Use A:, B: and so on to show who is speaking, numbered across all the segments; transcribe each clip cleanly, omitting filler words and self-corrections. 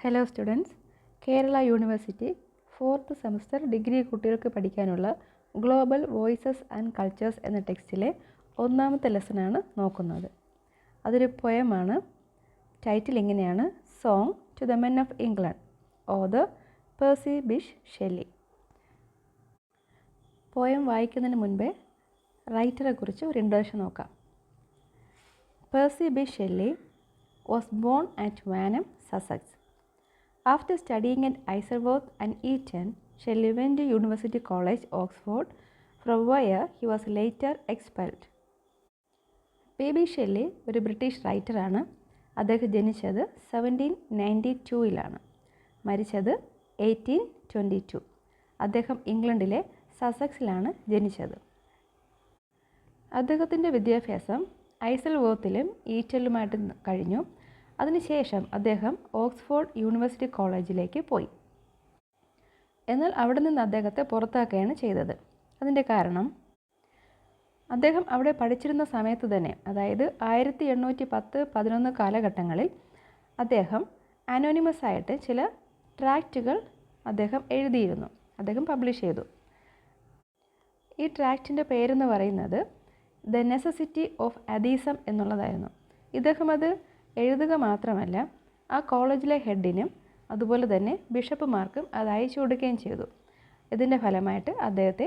A: Hello students, Kerala university 4th semester degree കുട്ടികൾക്ക് പഠിക്കാനുള്ള global voices and cultures എന്ന ടെക്സ്റ്റിലെ ഒന്നാമത്തെ ലെസനാണ് നോക്കുന്നത്. അതൊരു പോയമാണ്. ടൈറ്റിൽ ഇങ്ങനെയാണ്: song to the men of England, author Percy Bysshe Shelley. Poem വായിക്കുന്നതിന് മുൻപേ റൈറ്ററെ കുറിച്ച് ഒരു ഇൻട്രൊഡക്ഷൻ നോക്കാം. Percy Bysshe Shelley was born at Wanham, Sussex. After studying at Isleworth and Eton, Shelley went to University College, Oxford, from where he was later expelled. P Shelley ഒരു British റൈറ്ററാണ്. അദ്ദേഹം ജനിച്ചത് 1792 മരിച്ചത് 1822. അദ്ദേഹം ഇംഗ്ലണ്ടിലെ സസെക്സിലാണ് ജനിച്ചത്. അദ്ദേഹത്തിൻ്റെ വിദ്യാഭ്യാസം ഐസൽവോത്തിലും ഈറ്റനിലുമായിട്ട് കഴിഞ്ഞു. അതിനുശേഷം അദ്ദേഹം ഓക്സ്ഫോർഡ് യൂണിവേഴ്സിറ്റി കോളേജിലേക്ക് പോയി. എന്നാൽ അവിടെ നിന്ന് അദ്ദേഹത്തെ പുറത്താക്കുകയാണ് ചെയ്തത്. അതിൻ്റെ കാരണം, അദ്ദേഹം അവിടെ പഠിച്ചിരുന്ന സമയത്ത് തന്നെ, അതായത് 1810-11 കാലഘട്ടങ്ങളിൽ അദ്ദേഹം അനോണിമസ് ആയിട്ട് ചില ട്രാക്റ്റുകൾ അദ്ദേഹം എഴുതിയിരുന്നു. അദ്ദേഹം പബ്ലിഷ് ചെയ്തു. ഈ ട്രാക്റ്റിൻ്റെ പേരെന്ന് പറയുന്നത് ദ നെസസിറ്റി ഓഫ് അഥീസം എന്നുള്ളതായിരുന്നു. ഇദ്ദേഹം അത് എഴുതുക മാത്രമല്ല, ആ കോളേജിലെ ഹെഡിനും അതുപോലെ തന്നെ ബിഷപ്പുമാർക്കും അത് അയച്ചു കൊടുക്കുകയും ചെയ്തു. ഇതിൻ്റെ ഫലമായിട്ട് അദ്ദേഹത്തെ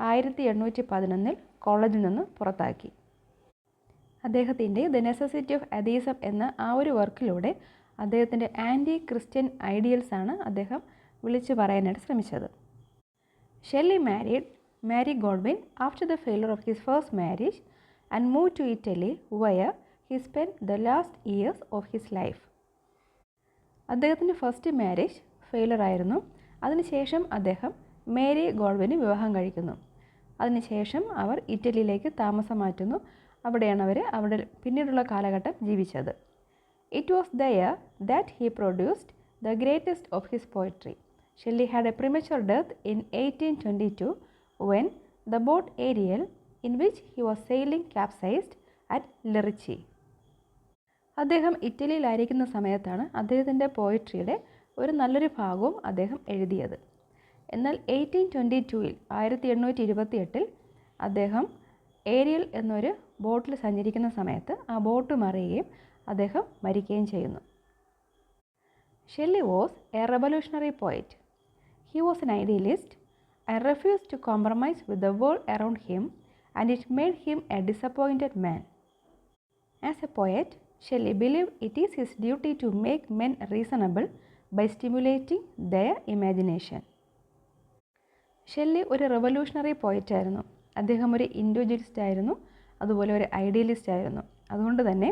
A: 1811 കോളേജിൽ നിന്ന് പുറത്താക്കി. അദ്ദേഹത്തിൻ്റെ ദ നെസസിറ്റി ഓഫ് അഥീസം എന്ന ആ ഒരു വർക്കിലൂടെ അദ്ദേഹത്തിൻ്റെ ആൻറ്റി ക്രിസ്ത്യൻ ഐഡിയൽസാണ് അദ്ദേഹം വിളിച്ചു പറയാനായിട്ട് ശ്രമിച്ചത്. Shelley married Mary Godwin after the failure of his first marriage and moved to Italy, where he spent the last years of his life. അദ്ദേഹത്തിൻ്റെ ഫസ്റ്റ് മാരേജ് ഫെയിലർ ആയിരുന്നു. അതിനുശേഷം അദ്ദേഹം മേരി ഗോഡ്വിനെ വിവാഹം കഴിക്കുന്നു. അതിനുശേഷം അവർ ഇറ്റലിയിലേക്ക് താമസം മാറ്റുന്നു. അവിടെയാണ് അവിടെ പിന്നീടുള്ള കാലഘട്ടം ജീവിച്ചത്. It was there that he produced the greatest of his poetry. Shelley had a premature death in 1822 when the boat Ariel, in which he was sailing, capsized at Lerici. അദ്ദേഹം ഇറ്റലിയിലായിരിക്കുന്ന സമയത്താണ് അദ്ദേഹത്തിൻ്റെ പോയട്രിയുടെ ഒരു നല്ലൊരു ഭാഗവും അദ്ദേഹം എഴുതിയത്. എന്നാൽ 1828 അദ്ദേഹം ഏരിയൽ എന്നൊരു ബോട്ടിൽ സഞ്ചരിക്കുന്ന സമയത്ത് ആ ബോട്ട് മറിയുകയും അദ്ദേഹം മരിക്കുകയും ചെയ്യുന്നു. Shelley was a revolutionary poet. He was an idealist and refused to compromise with the world around him, and it made him a disappointed man. As a poet, Shelley believed it is his duty to make men reasonable by stimulating their imagination. Shelley ഒരു revolutionary poet ആയിരുന്നു. അദ്ദേഹം ഒരു individualist ആയിരുന്നു, അതുപോലെ ഒരു idealist ആയിരുന്നു. അതുകൊണ്ട് തന്നെ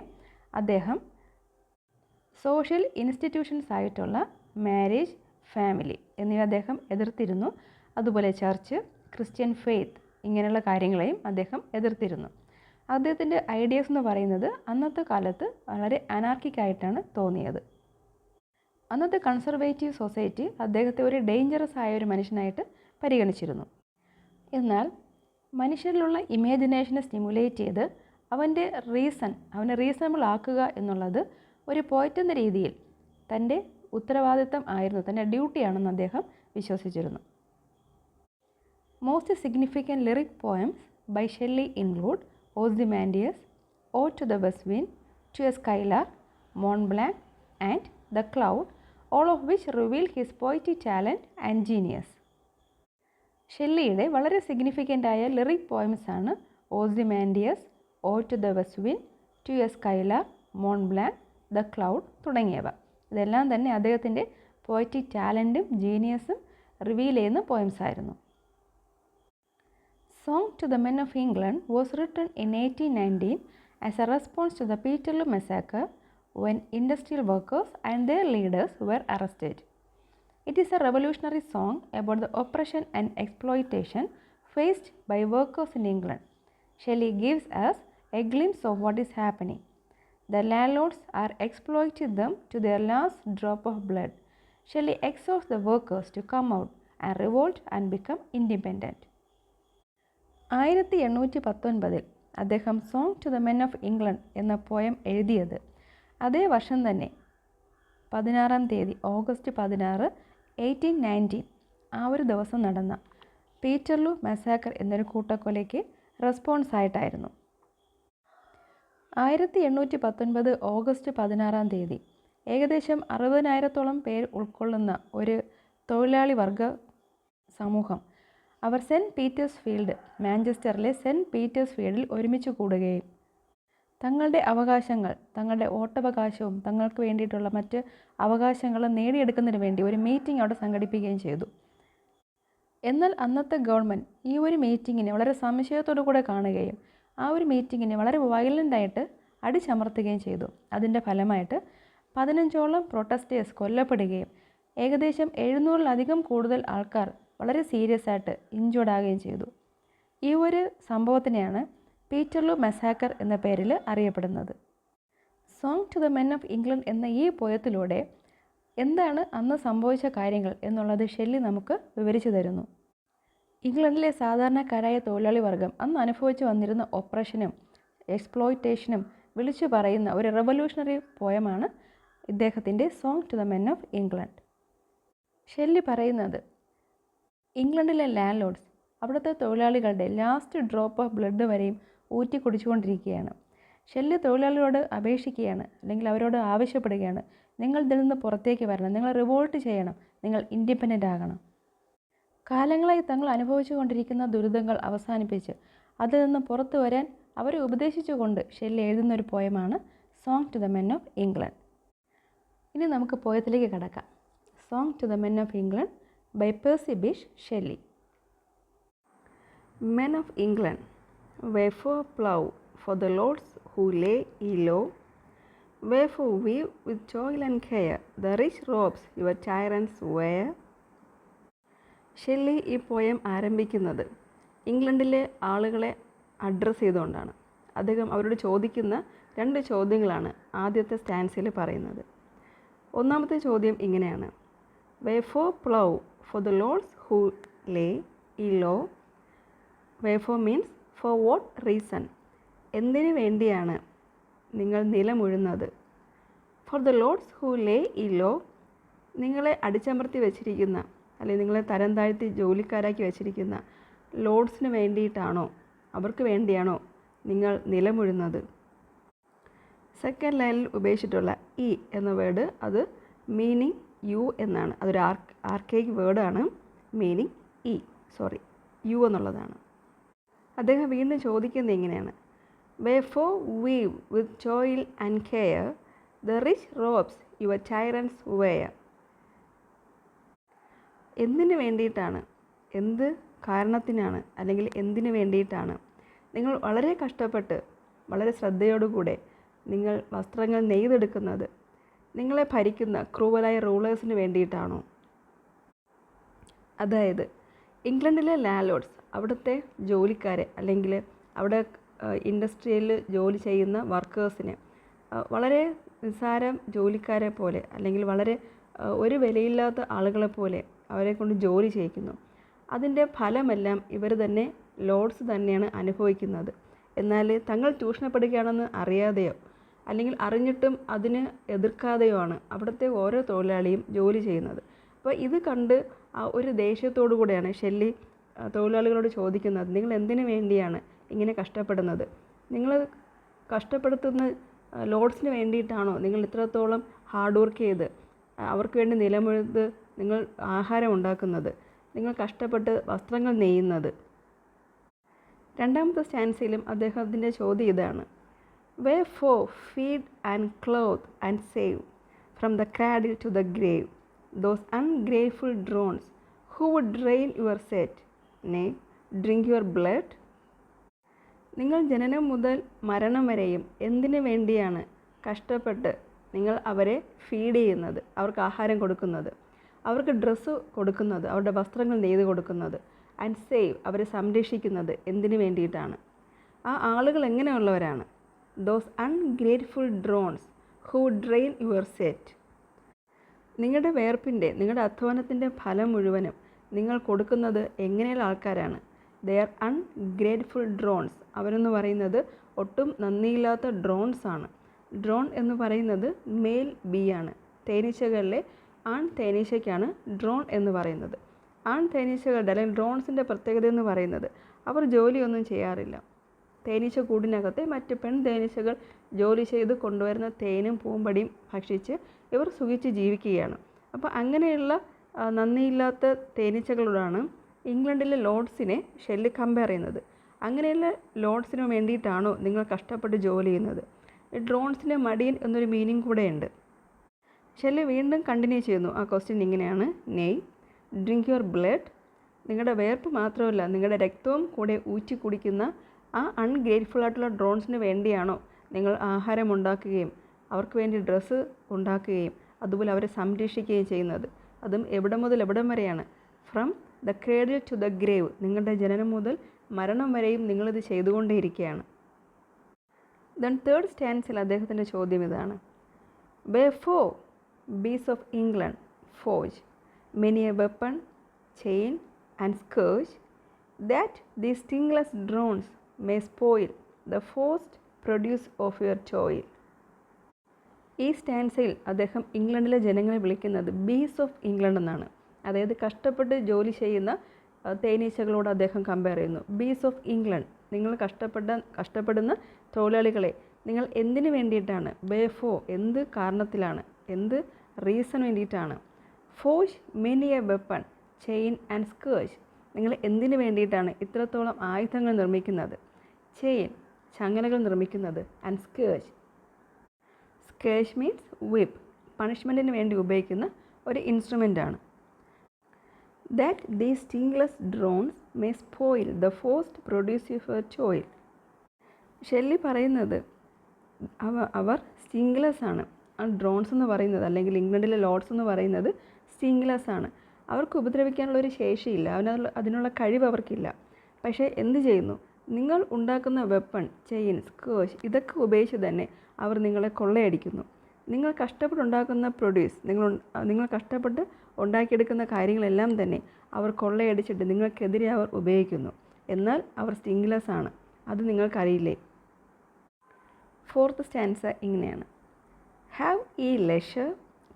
A: അദ്ദേഹം സോഷ്യൽ ഇൻസ്റ്റിറ്റ്യൂഷൻസ് ആയിട്ടുള്ള മാരേജ്, ഫാമിലി എന്നിവ അദ്ദേഹം എതിർത്തിരുന്നു. അതുപോലെ ചർച്ച്, ക്രിസ്ത്യൻ ഫെയ്ത്ത് ഇങ്ങനെയുള്ള കാര്യങ്ങളെയും അദ്ദേഹം എതിർത്തിരുന്നു. അദ്ദേഹത്തിൻ്റെ ഐഡിയാസ് എന്ന് പറയുന്നത് അന്നത്തെ കാലത്ത് വളരെ അനാർക്കിക്കായിട്ടാണ് തോന്നിയത്. അന്നത്തെ കൺസർവേറ്റീവ് സൊസൈറ്റി അദ്ദേഹത്തെ ഒരു ഡേഞ്ചറസ് ആയ ഒരു മനുഷ്യനായിട്ട് പരിഗണിച്ചിരുന്നു. എന്നാൽ മനുഷ്യരിലുള്ള ഇമാജിനേഷനെ സ്റ്റിമുലേറ്റ് ചെയ്ത് അവനെ റീസണബിൾ ആക്കുക എന്നുള്ളത് ഒരു പോയറ്റ് എന്ന രീതിയിൽ തൻ്റെ ഉത്തരവാദിത്തം ആയിരുന്നു, തൻ്റെ ഡ്യൂട്ടിയാണെന്ന് അദ്ദേഹം വിശ്വസിച്ചിരുന്നു. Most significant lyric poems by Shelley include Ozymandias, Ode to the West Wind, To a Skylark, Mont Blanc and The Cloud, all of which reveal his poetic talent and genius. ഷെല്ലിയുടെ വളരെ significant ആയ lyric poems ആണ് Ozymandias, ode to the west wind, to a skylark, Mont Blanc, the cloud തുടങ്ങിയവ. ഇതെല്ലാം തന്നെ അദ്ദേഹത്തിൻ്റെ poetic ടാലൻറ്റും ജീനിയസും reveal ചെയ്യുന്ന പോയംസ് ആയിരുന്നു. Song to the Men of England was written in 1819 as a response to the Peterloo massacre when industrial workers and their leaders were arrested. It is a revolutionary song about the oppression and exploitation faced by workers in England. Shelley gives us a glimpse of what is happening. The landlords are exploiting them to their last drop of blood. Shelley exhorts the workers to come out and revolt and become independent. 1819 അദ്ദേഹം song to the men of England എന്ന poem എഴുതിയത് അതേ വർഷം തന്നെ 16 തീയതി August 16, 1819 ആ ഒരു ദിവസം നടന്ന പീറ്റർലൂ മസാക്കർ എന്നൊരു കൂട്ടക്കൊലയ്ക്ക് റെസ്പോൺസായിട്ടായിരുന്നു. 1819 ഓഗസ്റ്റ് 16 തീയതി ഏകദേശം 60,000-ഓളം പേർ ഉൾക്കൊള്ളുന്ന ഒരു തൊഴിലാളി വർഗ സമൂഹം അവർ സെൻറ്റ് പീറ്റേഴ്സ് ഫീൽഡ്, മാഞ്ചസ്റ്ററിലെ സെൻറ്റ് പീറ്റേഴ്സ് ഫീൽഡിൽ ഒരുമിച്ച് കൂടുകയും തങ്ങളുടെ അവകാശങ്ങൾ, തങ്ങളുടെ വോട്ടവകാശവും തങ്ങൾക്ക് വേണ്ടിയിട്ടുള്ള മറ്റ് അവകാശങ്ങളും നേടിയെടുക്കുന്നതിന് വേണ്ടി ഒരു മീറ്റിംഗ് അവിടെ സംഘടിപ്പിക്കുകയും ചെയ്തു. എന്നാൽ അന്നത്തെ ഗവൺമെൻറ് ഈ ഒരു മീറ്റിങ്ങിനെ വളരെ സംശയത്തോടു കൂടെ കാണുകയും ആ ഒരു മീറ്റിങ്ങിനെ വളരെ വയലൻ്റായിട്ട് അടിച്ചമർത്തുകയും ചെയ്തു. അതിൻ്റെ ഫലമായിട്ട് 15ഓളം പ്രൊട്ടസ്റ്റേഴ്സ് കൊല്ലപ്പെടുകയും ഏകദേശം 700-ലധികം കൂടുതൽ ആൾക്കാർ വളരെ സീരിയസ് ആയിട്ട് ഇഞ്ചേർഡ് ആകുകയും ചെയ്തു. ഈ ഒരു സംഭവത്തിനെയാണ് പീറ്റർലൂ മസാക്കർ എന്ന പേരിൽ അറിയപ്പെടുന്നത്. Song to the men of England എന്ന ഈ പോയത്തിലൂടെ എന്താണ് അന്ന് സംഭവിച്ച കാര്യങ്ങൾ എന്നുള്ളത് ഷെല്ലി നമുക്ക് വിവരിച്ചു തരുന്നു. ഇംഗ്ലണ്ടിലെ സാധാരണക്കാരായ തൊഴിലാളി വർഗം അന്ന് അനുഭവിച്ചു വന്നിരുന്ന ഒപ്രഷനും എക്സ്പ്ലോയിറ്റേഷനും വിളിച്ചു പറയുന്ന ഒരു റെവല്യൂഷണറി പോയമാണ് ഇദ്ദേഹത്തിൻ്റെ song to the men of England. Shelley പറയുന്നത് ഇംഗ്ലണ്ടിലെ ലാൻഡ് ലോഡ്സ് അവിടുത്തെ തൊഴിലാളികളുടെ ലാസ്റ്റ് ഡ്രോപ്പ് ഓഫ് ബ്ലഡ് വരെയും ഊറ്റി കുടിച്ചുകൊണ്ടിരിക്കുകയാണ്. ഷെല്ലി തൊഴിലാളികളോട് അപേക്ഷിക്കുകയാണ്, അല്ലെങ്കിൽ അവരോട് ആവശ്യപ്പെടുകയാണ്, നിങ്ങൾ ഇതിൽ നിന്ന് പുറത്തേക്ക് വരണം, നിങ്ങൾ റിവോൾട്ട് ചെയ്യണം, നിങ്ങൾ ഇൻഡിപെൻഡൻ്റ് ആകണം. കാലങ്ങളായി തങ്ങൾ അനുഭവിച്ചു കൊണ്ടിരിക്കുന്ന ദുരിതങ്ങൾ അവസാനിപ്പിച്ച് അതിൽ നിന്ന് പുറത്തു വരാൻ അവരെ ഉപദേശിച്ചുകൊണ്ട് ഷെല്ലി എഴുതുന്നൊരു പോയമാണ് song to the men of England. ഇനി നമുക്ക് പോയത്തിലേക്ക് കടക്കാം. Song to the men of England by Percy Bysshe Shelley. Men of England, wherefore plough for the lords who lay ye low, wherefore weave with toil and care the rich robes your tyrants wear. Shelley ഈ poem ആരംഭിക്കുന്നത് ഇംഗ്ലണ്ടിലെ ആളുകളെ address ചെയ്തുകൊണ്ടാണ്. അദ്ദേഹം അവരോട് ചോദിക്കുന്ന 2 ചോദ്യങ്ങളാണ് ആദ്യത്തെ സ്റ്റാൻസിൽ പറയുന്നത്. ഒന്നാമത്തെ ചോദ്യം ഇങ്ങനെയാണ്: wherefore plough for the lords who lay ye low. Wherefore means for what reason, എന്തിനു വേണ്ടിയാണ് നിങ്ങൾ നിലമുഴുന്നത്. For the lords who lay ye low, നിങ്ങളെ അടിച്ചമർത്തി വെച്ചിരിക്കുന്ന അല്ലെങ്കിൽ നിങ്ങളെ തരം താഴ്ത്തി ജോലിക്കാരാക്കി വെച്ചിരിക്കുന്ന ലോഡ്സിന് വേണ്ടിയിട്ടാണോ, അവർക്ക് വേണ്ടിയാണോ നിങ്ങൾ നിലമുഴുന്നത്. സെക്കൻഡ് ലൈനിൽ ഉപയോഗിച്ചിട്ടുള്ള ഇ എന്ന വേർഡ് അത് മീനിങ് യു എന്നാണ്. അതൊരു ആർക്കൈക് വേർഡാണ്. മീനിങ് യു എന്നുള്ളതാണ്. അദ്ദേഹം വീണ്ടും ചോദിക്കുന്നത് എങ്ങനെയാണ്: wherefore weave with toil and care the rich robes your tyrants wear. എന്തിനു വേണ്ടിയിട്ടാണ്, എന്ത് കാരണത്തിനാണ് അല്ലെങ്കിൽ എന്തിനു വേണ്ടിയിട്ടാണ് നിങ്ങൾ വളരെ കഷ്ടപ്പെട്ട് വളരെ ശ്രദ്ധയോടുകൂടെ നിങ്ങൾ വസ്ത്രങ്ങൾ നെയ്തെടുക്കുന്നത്? നിങ്ങളെ ഭരിക്കുന്ന ക്രൂവലായ റൂളേഴ്സിന് വേണ്ടിയിട്ടാണോ? അതായത് ഇംഗ്ലണ്ടിലെ ലാൻഡ് ലോഡ്സ് അവിടുത്തെ ജോലിക്കാരെ അല്ലെങ്കിൽ അവിടെ ഇൻഡസ്ട്രിയിൽ ജോലി ചെയ്യുന്ന വർക്കേഴ്സിനെ വളരെ നിസ്സാരം ജോലിക്കാരെ പോലെ അല്ലെങ്കിൽ വളരെ ഒരു വിലയില്ലാത്ത ആളുകളെ പോലെ അവരെ കൊണ്ട് ജോലി ചെയ്യിക്കുന്നു. അതിൻ്റെ ഫലമെല്ലാം ഇവർ തന്നെ, ലോഡ്സ് തന്നെയാണ് അനുഭവിക്കുന്നത്. എന്നാൽ തങ്ങൾ ചൂഷണപ്പെടുകയാണെന്ന് അറിയാതെയോ അല്ലെങ്കിൽ അറിഞ്ഞിട്ടും അതിന് എതിർക്കാതെയോ ആണ് അവിടുത്തെ ഓരോ തൊഴിലാളിയും ജോലി ചെയ്യുന്നത്. അപ്പോൾ ഇത് കണ്ട് ഒരു ദേഷ്യത്തോടു കൂടെയാണ് ഷെല്ലി തൊഴിലാളികളോട് ചോദിക്കുന്നത്, നിങ്ങൾ എന്തിനു വേണ്ടിയാണ് ഇങ്ങനെ കഷ്ടപ്പെടുന്നത്? നിങ്ങൾ കഷ്ടപ്പെടുത്തുന്ന ലോഡ്സിന് വേണ്ടിയിട്ടാണോ നിങ്ങൾ ഇത്രത്തോളം ഹാർഡ് വർക്ക് ചെയ്ത് അവർക്ക് വേണ്ടി നിലമുഴുത് നിങ്ങൾ ആഹാരം ഉണ്ടാക്കുന്നത്, നിങ്ങൾ കഷ്ടപ്പെട്ട് വസ്ത്രങ്ങൾ നെയ്യുന്നത്? രണ്ടാമത്തെ സ്റ്റാൻസിലും അദ്ദേഹത്തിൻ്റെ ചോദ്യം ഇതാണ്: wherefore feed and clothe and save from the cradle to the grave those ungrateful drones who would drain your set, nay, drink your blood. നിങ്ങൾ ജനനം മുതൽ മരണം വരെയും എന്തിനു വേണ്ടിയാണ് കഷ്ടപ്പെട്ട് നിങ്ങൾ അവരെ ഫീഡ് ചെയ്യുന്നത്, അവർക്ക് ആഹാരം കൊടുക്കുന്നത്, അവർക്ക് ഡ്രസ്സ് കൊടുക്കുന്നത്, അവരുടെ വസ്ത്രങ്ങൾ നെയ്ത് കൊടുക്കുന്നത്, ആൻഡ് സേവ്, അവരെ സംരക്ഷിക്കുന്നത് എന്തിനു വേണ്ടിയിട്ടാണ്? ആ ആളുകൾ എങ്ങനെയുള്ളവരാണ്? Those ungrateful drones who drain your sweat. നിങ്ങളുടെ വേർപ്പിൻ്റെ, നിങ്ങളുടെ അധ്വാനത്തിൻ്റെ ഫലം മുഴുവനും നിങ്ങൾ കൊടുക്കുന്നത് എങ്ങനെയുള്ള ആൾക്കാരാണ്? They are ungrateful drones. അവരെന്ന് പറയുന്നത് ഒട്ടും നന്ദിയില്ലാത്ത ഡ്രോൺസ് ആണ്. ഡ്രോൺ എന്ന് പറയുന്നത് മെയിൽ ബി ആണ്.
B: തേനീച്ചകളിലെ ആൺ തേനീച്ചയ്ക്കാണ് ഡ്രോൺ എന്ന് പറയുന്നത്. ആൺ തേനീച്ചകളുടെ അല്ലെങ്കിൽ ഡ്രോൺസിൻ്റെ പ്രത്യേകത എന്ന് പറയുന്നത് അവർ ജോലിയൊന്നും ചെയ്യാറില്ല. തേനീച്ച കൂടിനകത്തെ മറ്റ് പെൺ തേനീച്ചകൾ ജോലി ചെയ്ത് കൊണ്ടുവരുന്ന തേനും പൂമ്പടിയും ഭക്ഷിച്ച് ഇവർ സുഖിച്ച് ജീവിക്കുകയാണ്. അപ്പോൾ അങ്ങനെയുള്ള നന്ദിയില്ലാത്ത തേനീച്ചകളോടാണ് ഇംഗ്ലണ്ടിലെ ലോർഡ്സിനെ ഷെല്ലി കമ്പയർ ചെയ്യുന്നത്. അങ്ങനെയുള്ള ലോർഡ്സിന് വേണ്ടിയിട്ടാണോ നിങ്ങൾ കഷ്ടപ്പെട്ട് ജോലി ചെയ്യുന്നത്? ഡ്രോൺസിൻ്റെ മടിയൻ എന്നൊരു മീനിങ് കൂടെയുണ്ട്. ഷെല്ലി വീണ്ടും കണ്ടിന്യൂ ചെയ്യുന്നു. ആ ക്വസ്റ്റ്യൻ ഇങ്ങനെയാണ്: നെയ്, ഡ്രിങ്ക് യുവർ ബ്ലഡ്. നിങ്ങളുടെ വേർപ്പ് മാത്രമല്ല നിങ്ങളുടെ രക്തവും കൂടെ ഊറ്റി കുടിക്കുന്ന ആ അൺഗ്രേറ്റ്ഫുൾ ആയിട്ടുള്ള ഡ്രോൺസിന് വേണ്ടിയാണോ നിങ്ങൾ ആഹാരം ഉണ്ടാക്കുകയും അവർക്ക് വേണ്ടി ഡ്രസ്സ് ഉണ്ടാക്കുകയും അതുപോലെ അവരെ സംരക്ഷിക്കുകയും ചെയ്യുന്നത്? അതും എവിടെ മുതൽ എവിടം വരെയാണ്? From the cradle to the grave. നിങ്ങളുടെ ജനനം മുതൽ മരണം വരെയും നിങ്ങളിത് ചെയ്തുകൊണ്ടേയിരിക്കുകയാണ്. ദെൻ തേർഡ് സ്റ്റാൻസിൽ അദ്ദേഹത്തിൻ്റെ ചോദ്യം ഇതാണ്: Wherefore, beasts of England forge many a weapon, chain, and scourge, that these stingless drones may spoil the forced produce of your toil. ഈ സ്റ്റാൻസയിൽ അദ്ദേഹം ഇംഗ്ലണ്ടിലെ ജനങ്ങളെ വിളിക്കുന്നത് ബീസ് ഓഫ് ഇംഗ്ലണ്ട് എന്നാണ്. അതായത് കഷ്ടപ്പെട്ട് ജോലി ചെയ്യുന്ന തേനീച്ചകളോട് അദ്ദേഹം കമ്പയർ ചെയ്യുന്നു. ബീസ് ഓഫ് ഇംഗ്ലണ്ട്, നിങ്ങൾ കഷ്ടപ്പെടുന്ന തൊഴിലാളികളെ നിങ്ങൾ എന്തിനു വേണ്ടിയിട്ടാണ്? ബേഫോ, എന്ത് കാരണത്തിലാണ്, എന്ത് റീസൺ വേണ്ടിയിട്ടാണ്? Forge many a weapon, chain and scourge, നിങ്ങൾ എന്തിനു വേണ്ടിയിട്ടാണ് ഇത്രത്തോളം ആയുധങ്ങൾ നിർമ്മിക്കുന്നത്? ചെയിൻ, ചങ്ങലകൾ നിർമ്മിക്കുന്നത്. And scourge, scourge means whip, പണിഷ്മെൻറ്റിന് വേണ്ടി ഉപയോഗിക്കുന്ന ഒരു ഇൻസ്ട്രുമെൻ്റാണ്. That these stingless drones may spoil the forced produce of your toil. Shelley പറയുന്നത് അവർ സ്റ്റിംഗ്ലെസ് ആണ്. ആ ഡ്രോൺസ് എന്ന് പറയുന്നത്, അല്ലെങ്കിൽ ഇംഗ്ലണ്ടിലെ ലോർഡ്സ് എന്ന് പറയുന്നത് സ്റ്റിംഗ്ലെസ് ആണ്. അവർക്ക് ഉപദ്രവിക്കാനുള്ളൊരു ശേഷിയില്ല, അതിനുള്ള കഴിവ് അവർക്കില്ല. പക്ഷേ എന്ത് ചെയ്യുന്നു? നിങ്ങൾ ഉണ്ടാക്കുന്ന വെപ്പൺ, ചെയിൻ, സ്കേർജ് ഇതൊക്കെ ഉപയോഗിച്ച് തന്നെ അവർ നിങ്ങളെ കൊള്ളയടിക്കുന്നു. നിങ്ങൾ കഷ്ടപ്പെട്ടുണ്ടാക്കുന്ന പ്രൊഡ്യൂസ്, നിങ്ങൾ കഷ്ടപ്പെട്ട് ഉണ്ടാക്കിയെടുക്കുന്ന കാര്യങ്ങളെല്ലാം തന്നെ അവർ കൊള്ളയടിച്ചിട്ട് നിങ്ങൾക്കെതിരെ അവർ ഉപയോഗിക്കുന്നു. എന്നാൽ അവർ സ്റ്റിംഗ്ലെസ് ആണ്, അത് നിങ്ങൾക്കറിയില്ലേ? ഫോർത്ത് സ്റ്റാൻസ ഇങ്ങനെയാണ്: have ye leisure,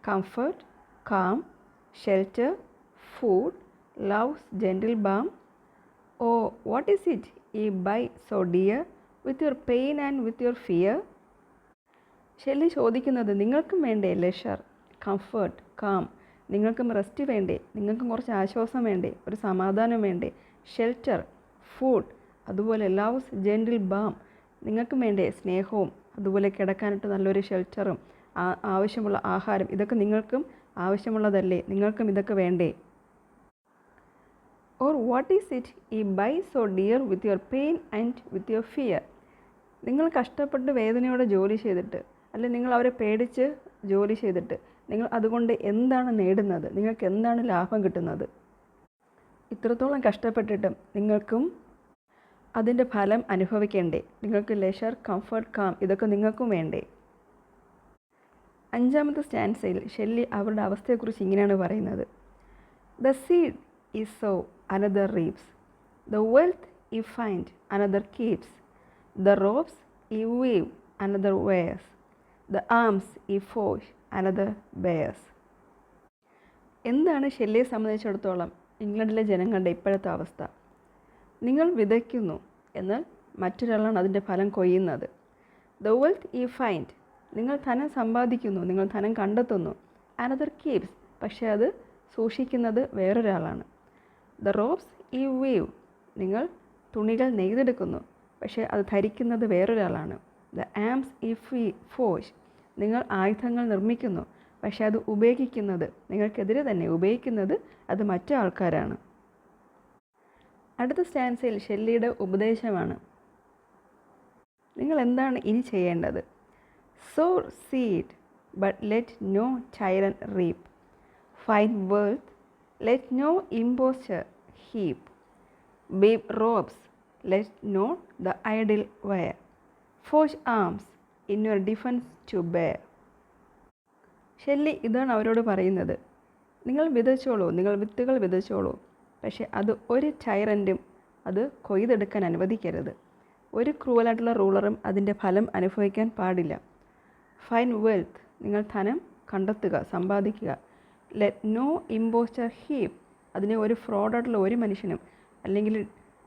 B: comfort, calm, shelter, food, love's gentle balm. Oh what is it ye buy so dear with your pain and with your fear. Shelley ചോദിക്കുന്നത്, നിങ്ങൾക്കും വേണ്ടേ ലെഷർ, കംഫർട്ട്, കാം, നിങ്ങൾക്കും rest വേണ്ടേ, നിങ്ങൾക്കും കുറച്ച് ആശ്വാസം വേണ്ടേ, ഒരു സമാധാനം വേണ്ടേ? ഷെൽട്ടർ, ഫുഡ്, അതുപോലെ ലവ്സ് ജെൻറ്റിൽ ബാം, നിങ്ങൾക്കും വേണ്ടേ സ്നേഹവും അതുപോലെ കിടക്കാനായിട്ട് നല്ലൊരു ഷെൽട്ടറും ആവശ്യമുള്ള ആഹാരം, ഇതൊക്കെ നിങ്ങൾക്കും ആവശ്യമുള്ളതല്ലേ? നിങ്ങൾക്കും ഇതൊക്കെ വേണ്ടേ? Or what is it ye buy so dear with your pain and with your fear. നിങ്ങൾ കഷ്ടപ്പെട്ട് വേദനയോടെ ജോലി ചെയ്തിട്ട്, അല്ലെങ്കിൽ നിങ്ങൾ അവരെ പേടിച്ച് ജോലി ചെയ്തിട്ട് നിങ്ങൾ അതുകൊണ്ട് എന്താണ് നേടുന്നത്? നിങ്ങൾക്ക് എന്താണ് ലാഭം കിട്ടുന്നത്? ഇത്രത്തോളം കഷ്ടപ്പെട്ടിട്ടും നിങ്ങൾക്കും അതിൻ്റെ ഫലം അനുഭവിക്കേണ്ടേ? നിങ്ങൾക്ക് ലെഷർ, കംഫർട്ട്, കാം ഇതൊക്കെ നിങ്ങൾക്കും വേണ്ടേ? അഞ്ചാമത്തെ സ്റ്റാൻസയിൽ ഷെല്ലി അവരുടെ അവസ്ഥയെക്കുറിച്ച് ഇങ്ങനെയാണ് പറയുന്നത്: the seed ye sow another reaps, the wealth ye find another keeps, the robes ye weave another wears, the arms ye forge another bears. എന്താണ് ഷെല്ലിയെ സംബന്ധിച്ചിടത്തോളം ഇംഗ്ലണ്ടിലെ ജനങ്ങളുടെ ഇപ്പോഴത്തെ അവസ്ഥ? നിങ്ങൾ വിതയ്ക്കുന്നു, എന്നാൽ മറ്റൊരാളാണ് അതിൻ്റെ ഫലം കൊയ്യുന്നത്. ദ വെൽത്ത് ഈ ഫൈൻഡ്, നിങ്ങൾ ധനം സമ്പാദിക്കുന്നു, നിങ്ങൾ ധനം കണ്ടെത്തുന്നു. അനദർ കീപ്സ്, പക്ഷേ അത് സൂക്ഷിക്കുന്നത് വേറൊരാളാണ്. ദ റോപ്സ് ഈ വീവ്, നിങ്ങൾ തുണികൾ നെയ്തെടുക്കുന്നു, പക്ഷേ അത് ധരിക്കുന്നത് വേറൊരാളാണ്. ദ ആംസ് ഈ ഫോഴ്സ്, നിങ്ങൾ ആയുധങ്ങൾ നിർമ്മിക്കുന്നു, പക്ഷേ അത് ഉപയോഗിക്കുന്നത് നിങ്ങൾക്കെതിരെ തന്നെ ഉപയോഗിക്കുന്നത് അത് മറ്റു ആൾക്കാരാണ്. അടുത്ത സ്റ്റാൻസയിൽ ഷെല്ലിയുടെ ഉപദേശമാണ്: നിങ്ങൾ എന്താണ് ഇനി ചെയ്യേണ്ടത്? Sow seed but let no tyrant reap, find wealth let no impostor heap, weave robes let not the idle wear, forge arms in your defence to bear. Shelley ഇതാണ് അവരോട് പറയുന്നത്: നിങ്ങൾ വിതച്ചോളൂ, നിങ്ങൾ വിത്തുകൾ വിതച്ചോളൂ, പക്ഷേ അത് ഒരു ടൈറൻറ്റും അത് കൊയ്തെടുക്കാൻ അനുവദിക്കരുത്. ഒരു ക്രൂവലായിട്ടുള്ള റൂളറും അതിൻ്റെ ഫലം അനുഭവിക്കാൻ പാടില്ല. ഫൈൻഡ് വെൽത്ത്, നിങ്ങൾ ധനം കണ്ടെത്തുക, സമ്പാദിക്കുക. ലെറ്റ് നോ ഇമ്പോസ്റ്റർ ഹീപ്പ്, അതിനെ ഒരു ഫ്രോഡായിട്ടുള്ള ഒരു മനുഷ്യനും അല്ലെങ്കിൽ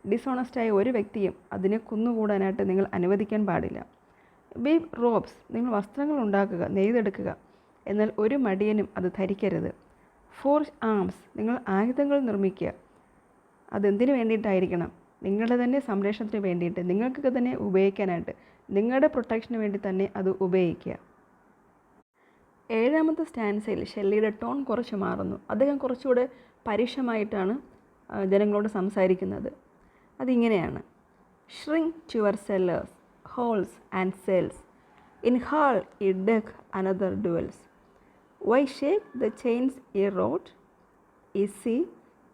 B: ഡിസോണസ്റ്റായ ഒരു വ്യക്തിയും അതിനെ കുന്നുകൂടാനായിട്ട് നിങ്ങൾ അനുവദിക്കാൻ പാടില്ല. വീവ് റോബ്സ്, നിങ്ങൾ വസ്ത്രങ്ങൾ ഉണ്ടാക്കുക, നെയ്തെടുക്കുക, എന്നാൽ ഒരു മടിയനും അത് ധരിക്കരുത്. ഫോർജ് ആംസ്, നിങ്ങൾ ആയുധങ്ങൾ നിർമ്മിക്കുക. അതെന്തിനു വേണ്ടിയിട്ടായിരിക്കണം? നിങ്ങളുടെ തന്നെ സംരക്ഷണത്തിന് വേണ്ടിയിട്ട്, നിങ്ങൾക്ക് തന്നെ ഉപയോഗിക്കാനായിട്ട്, നിങ്ങളുടെ പ്രൊട്ടക്ഷന് വേണ്ടി തന്നെ അത് ഉപയോഗിക്കുക. 7ാമത്തെ സ്റ്റാൻസയിൽ ഷെല്ലിയുടെ ടോൺ കുറച്ച് മാറുന്നു. അദ്ദേഹം കുറച്ചുകൂടെ പരുഷമായിട്ടാണ് ജനങ്ങളോട് സംസാരിക്കുന്നത്. അതിങ്ങനെയാണ്: shrink to your cellars, holes and cells, in hall ye deck another dwells, why shake the chains ye wrought, ye see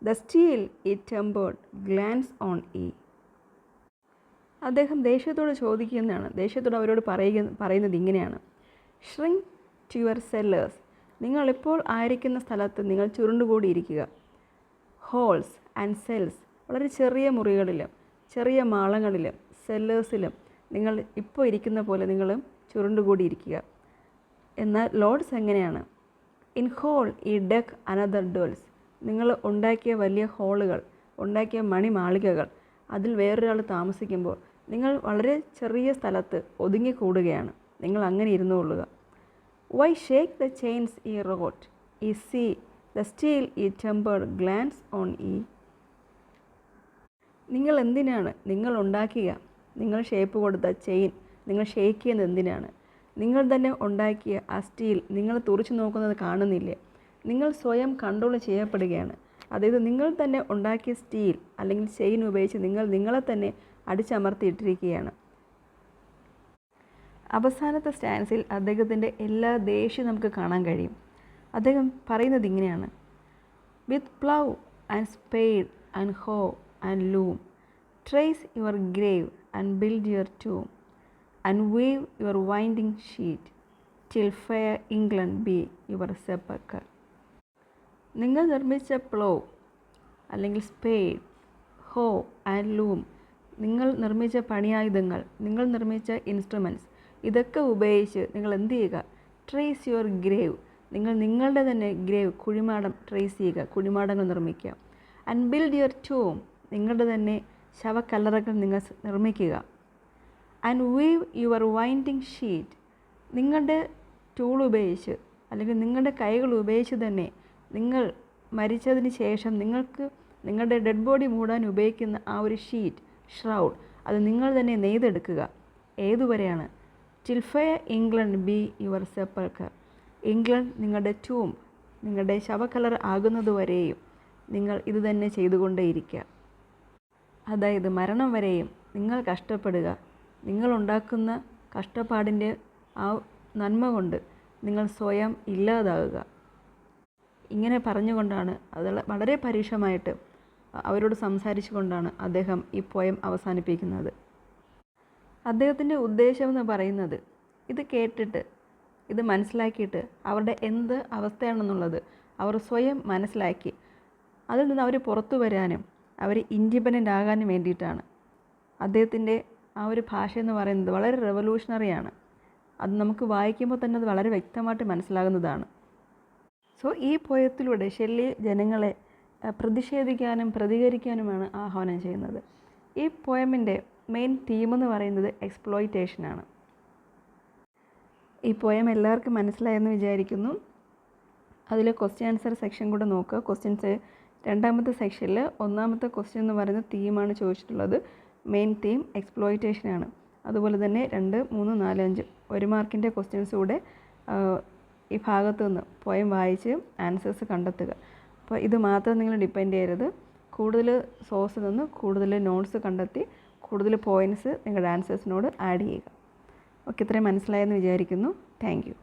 B: the steel ye tempered glance on ye. അദ്ദേഹം ദേഷ്യത്തോട് ചോദിക്കുന്നതാണ്, ദേഷ്യത്തോട് അവരോട് പറയുന്നത് ഇങ്ങനെയാണ്: ഷ്രിങ്ക് ടു യുവർ സെല്ലേഴ്സ്, നിങ്ങളിപ്പോൾ ആയിരിക്കുന്ന സ്ഥലത്ത് നിങ്ങൾ ചുരുണ്ടുകൂടിയിരിക്കുക. ഹോൾസ് ആൻഡ് സെൽസ്, വളരെ ചെറിയ മുറികളിലും ചെറിയ മാളങ്ങളിലും സെല്ലേഴ്സിലും നിങ്ങൾ ഇപ്പോൾ ഇരിക്കുന്ന പോലെ നിങ്ങൾ ചുരുണ്ടുകൂടിയിരിക്കുക. എന്നാൽ ലോഡ്സ് എങ്ങനെയാണ്? ഇൻ ഹോൾ ഈ ഡെക്ക് അനദർ ഡോൾസ്, നിങ്ങൾ ഉണ്ടാക്കിയ വലിയ ഹോളുകൾ, ഉണ്ടാക്കിയ മണിമാളികകൾ, അതിൽ വേറൊരാൾ താമസിക്കുമ്പോൾ നിങ്ങൾ വളരെ ചെറിയ സ്ഥലത്ത് ഒതുങ്ങിക്കൂടുകയാണ്. നിങ്ങൾ അങ്ങനെ ഇരുന്നുകൊള്ളുക. വൈ ഷേക്ക് ദ ചെയിൻസ് ഈ റോട്ട്, ഈ സീ ദ സ്റ്റീൽ ഈ ടെമ്പേർഡ് ഗ്ലാൻസ് ഓൺ ഇ. നിങ്ങൾ എന്തിനാണ് നിങ്ങൾ ഉണ്ടാക്കിയ, നിങ്ങൾ ഷേപ്പ് കൊടുത്ത ചെയിൻ നിങ്ങൾ ഷേക്ക് ചെയ്യുന്നത് എന്തിനാണ്? നിങ്ങൾ തന്നെ ഉണ്ടാക്കിയ ആ സ്റ്റീൽ നിങ്ങൾ തുറച്ചു നോക്കുന്നത് കാണുന്നില്ലേ? നിങ്ങൾ സ്വയം കൺട്രോൾ ചെയ്യപ്പെടുകയാണ്. അതായത് നിങ്ങൾ തന്നെ ഉണ്ടാക്കിയ സ്റ്റീൽ അല്ലെങ്കിൽ ചെയിൻ ഉപയോഗിച്ച് നിങ്ങളെ തന്നെ അടിച്ചമർത്തിയിട്ടിരിക്കുകയാണ്. അവസാനത്തെ സ്റ്റാൻസിൽ അദ്ദേഹത്തിൻ്റെ എല്ലാ ദേഷ്യവും നമുക്ക് കാണാൻ കഴിയും. അദ്ദേഹം പറയുന്നത് ഇങ്ങനെയാണ്: with plough and spade and hoe and loom, trace your grave and build your tomb, and weave your winding sheet till fair England be your sepulchre. നിങ്ങൾ നിർമ്മിച്ച പ്ലോ അല്ലെങ്കിൽ സ്പേഡ്, ഹോ ആൻഡ് ലൂം, നിങ്ങൾ നിർമ്മിച്ച പണിയായുധങ്ങൾ, നിങ്ങൾ നിർമ്മിച്ച ഇൻസ്ട്രുമെൻറ്റ്സ്, ഇതൊക്കെ ഉപയോഗിച്ച് നിങ്ങൾ എന്ത് ചെയ്യുക? ട്രേസ് യുവർ ഗ്രേവ്, നിങ്ങൾ നിങ്ങളുടെ തന്നെ ഗ്രേവ്, കുഴിമാടം ട്രേസ് ചെയ്യുക, കുഴിമാടങ്ങൾ നിർമ്മിക്കുക. ആൻഡ് ബിൽഡ് യുവർ ടൂം, നിങ്ങളുടെ തന്നെ ശവക്കല്ലറകൾ നിങ്ങൾ നിർമ്മിക്കുക. And weave your winding sheet, നിങ്ങളുടെ ടൂൾ ഉപയോഗിച്ച് അല്ലെങ്കിൽ നിങ്ങളുടെ കൈകൾ ഉപയോഗിച്ച് തന്നെ നിങ്ങൾ മരിച്ചതിന് ശേഷം നിങ്ങൾക്ക് നിങ്ങളുടെ ഡെഡ് ബോഡി മൂടാൻ ഉപയോഗിക്കുന്ന ആ ഒരു ഷീറ്റ്, ഷ്രൗഡ്, അത് നിങ്ങൾ തന്നെ നെയ്തെടുക്കുക. ഏതുവരെയാണ്? Till fair England be your sepulchre, England നിങ്ങളുടെ ടൂം, നിങ്ങളുടെ ശവക്കല്ലർ ആകുന്നതുവരെയും നിങ്ങൾ ഇത് തന്നെ ചെയ്തുകൊണ്ടേയിരിക്കുക. അതായത് മരണം വരെയും നിങ്ങൾ കഷ്ടപ്പെടുക. നിങ്ങളുണ്ടാക്കുന്ന കഷ്ടപ്പാടിൻ്റെ ആ നന്മ കൊണ്ട് നിങ്ങൾ സ്വയം ഇല്ലാതാകുക. ഇങ്ങനെ പറഞ്ഞുകൊണ്ടാണ്, അത് വളരെ പരുഷമായിട്ട് അവരോട് സംസാരിച്ചു കൊണ്ടാണ് അദ്ദേഹം ഈ പോയം അവസാനിപ്പിക്കുന്നത്. അദ്ദേഹത്തിൻ്റെ ഉദ്ദേശമെന്ന് പറയുന്നത് ഇത് കേട്ടിട്ട്, ഇത് മനസ്സിലാക്കിയിട്ട് അവരുടെ എന്ത് അവസ്ഥയാണെന്നുള്ളത് അവർ സ്വയം മനസ്സിലാക്കി അതിൽ നിന്ന് അവർ പുറത്തു വരാനും അവർ ഇൻഡിപെൻഡൻ്റ് ആകാനും വേണ്ടിയിട്ടാണ്. അദ്ദേഹത്തിൻ്റെ ആ ഒരു ഭാഷ എന്ന് പറയുന്നത് വളരെ റെവല്യൂഷണറിയാണ്. അത് നമുക്ക് വായിക്കുമ്പോൾ തന്നെ അത് വളരെ വ്യക്തമായിട്ട് മനസ്സിലാകുന്നതാണ്. സോ ഈ പോയത്തിലൂടെ ഷെല്ലി ജനങ്ങളെ പ്രതിഷേധിക്കാനും പ്രതികരിക്കാനുമാണ് ആഹ്വാനം ചെയ്യുന്നത്. ഈ പോയമിൻ്റെ മെയിൻ തീമെന്ന് പറയുന്നത് എക്സ്പ്ലോയിറ്റേഷനാണ്. ഈ പോയം എല്ലാവർക്കും മനസ്സിലായെന്ന് വിചാരിക്കുന്നു. അതിൽ ക്വസ്റ്റ്യൻ ആൻസർ സെക്ഷൻ കൂടെ നോക്കുക. ക്വസ്റ്റ്യൻസ് 2ാമത്തെ സെക്ഷനിൽ 1ാമത്തെ ക്വസ്റ്റ്യൻ എന്ന് പറയുന്ന തീമാണ് ചോദിച്ചിട്ടുള്ളത്. മെയിൻ തീം എക്സ്പ്ലോയിറ്റേഷനാണ്. അതുപോലെ തന്നെ 2, 3, 4, 5 1 മാർക്കിൻ്റെ ക്വസ്റ്റ്യൻസ് കൂടെ ഈ ഭാഗത്തു നിന്ന് പോയം വായിച്ച് ആൻസേഴ്സ് കണ്ടെത്തുക. അപ്പോൾ ഇത് മാത്രം നിങ്ങൾ ഡിപ്പെൻഡ് ചെയ്യരുത്. കൂടുതൽ സോഴ്സിൽ നിന്ന് കൂടുതൽ നോട്ട്സ് കണ്ടെത്തി കൂടുതൽ പോയിൻറ്റ്സ് നിങ്ങളുടെ ആൻസേഴ്സിനോട് ആഡ് ചെയ്യുക. ഓക്കെ, ഇത്രയും മനസ്സിലായെന്ന് വിചാരിക്കുന്നു. Thank you.